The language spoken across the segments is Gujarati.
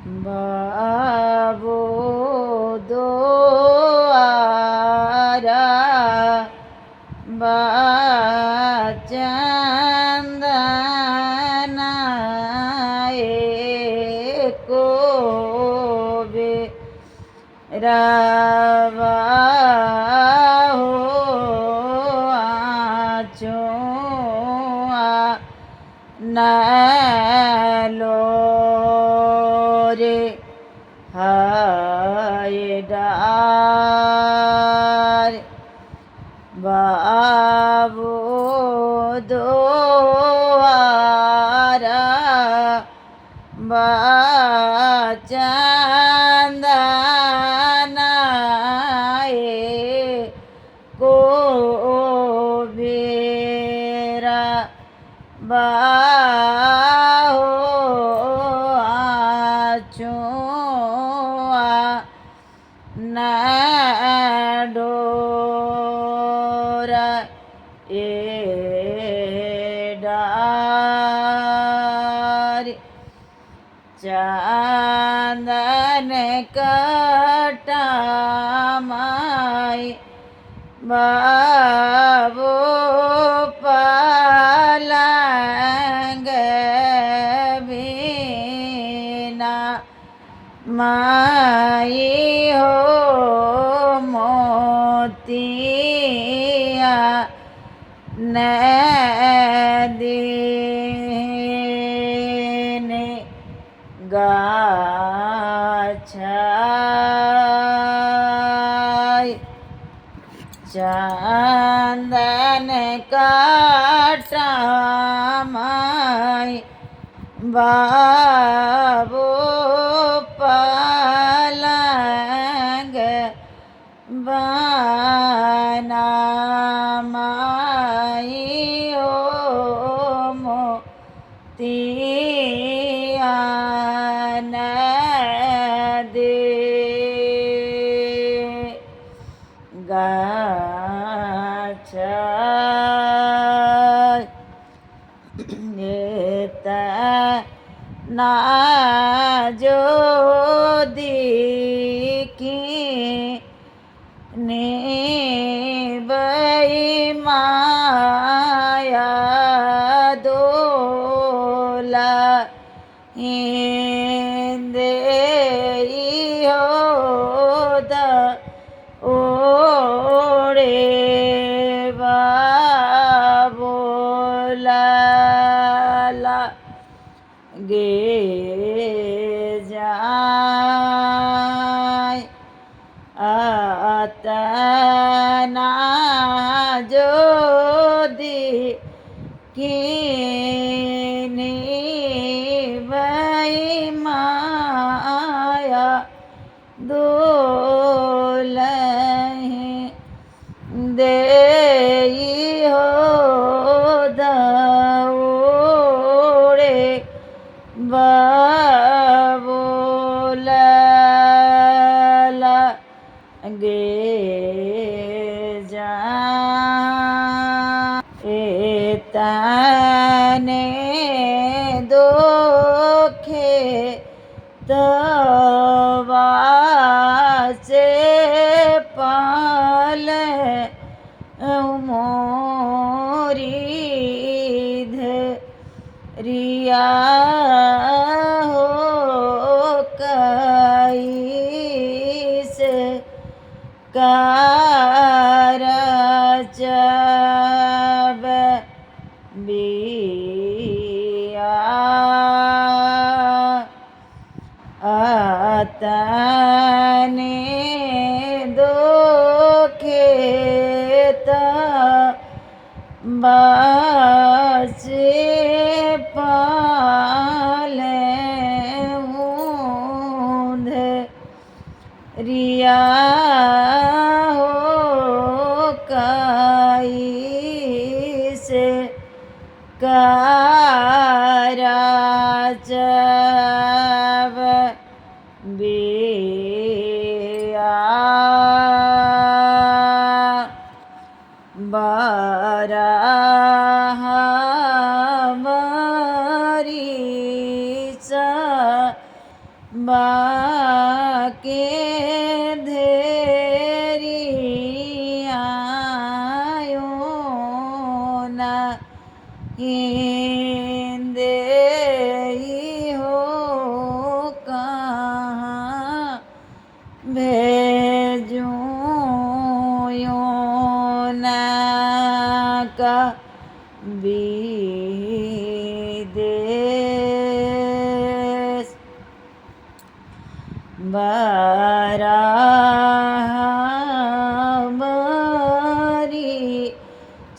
બાબો દોઆરા બાચંદના એકો રાવા હો આચો નાલો રે હાય ડાર બાબો દોઆરા બાચંદના એકો બેરા બાહો આચો નાડોરા એ ડાર ચાંદન કટામાય બાબો પાલંગ વિના માઈ હો મોતિયા નદીને ગાછાય ચાંદન કાટામાય બાબો પાલંગ બાનામાઈ હો મોતિયા દે ગાછા ના જો દીકી ને બઈ માયા દોલા હિંદે હોદા ઓડે બાબોલા ગે જાય આતના જોદી કીની વઈ માયા દોલહી દેઈ હો દોડે બાબોલા ગે જા એ તને દોખે તવાસે પાલે મોરી ધરિયા હો કઈસ કારજબ બિયા તને દોખે બાસે પાલે ઊંધે રિયા હો કઈસ કારજબ બિયા બરાહમરી बाके धेरी आयो ना इंदे हो कहाँ भेजूं योना का विदेश बराबरी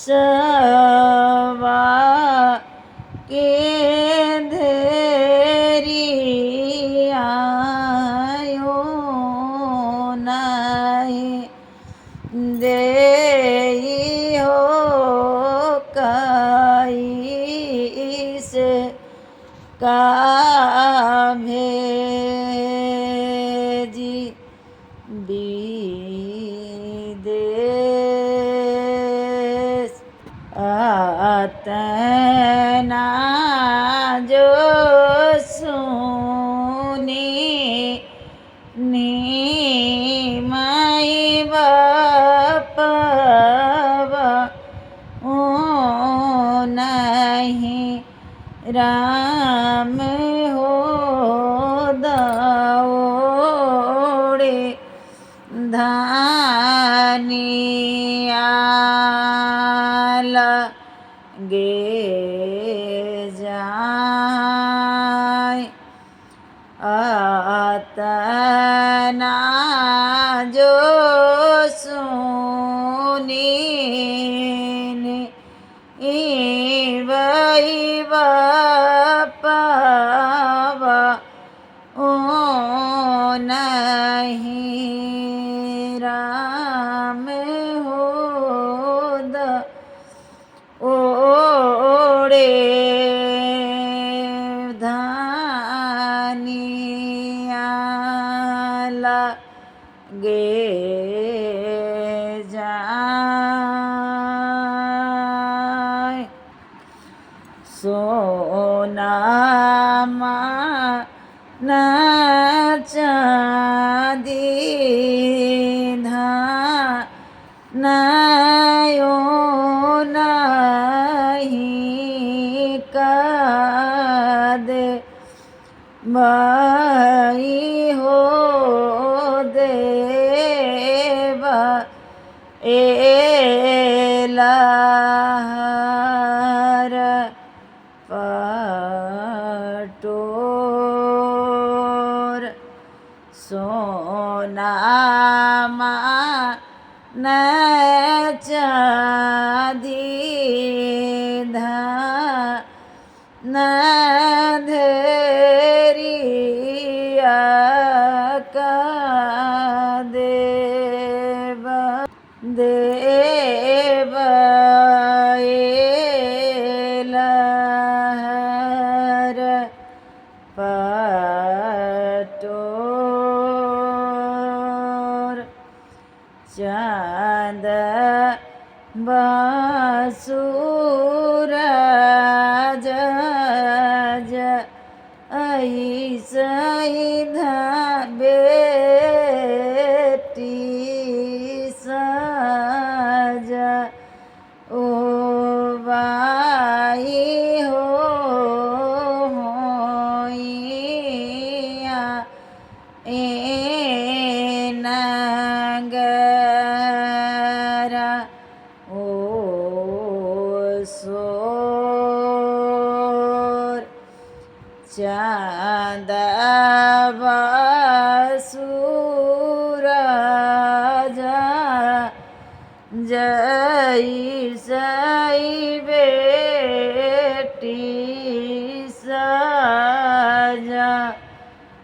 सवा के धेरी आयो नहीं देई हो कैसे का भेजी विदेश अतना जो सुनी माई बापवा ओ नहीं राम हो दौड़े धानिया लगे जाय अतना जो सुनी वही बापवा ओ नहीं राम हो ओड़े धानिया लगे जाय सोना न चांदी नयो नहीं दे भाई हो देवा एलार पटोर सोना न चांदी न धेरिया का देव एलहर पटोर चांद बासुरज ऐसई बेटी सज ओ बाई हो होइया ए नगरा ओ सोर चांद बासुरज जैसई बेटी सजा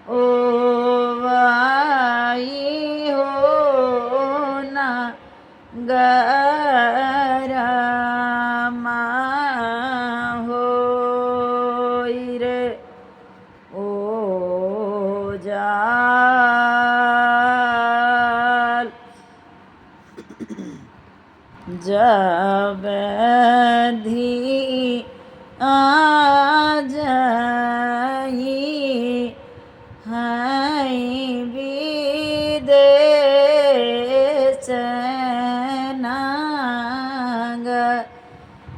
ओ भाई हो ना गरमा होई रे ओ जाल जब धी आ जाई નાગ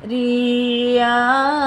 રિયા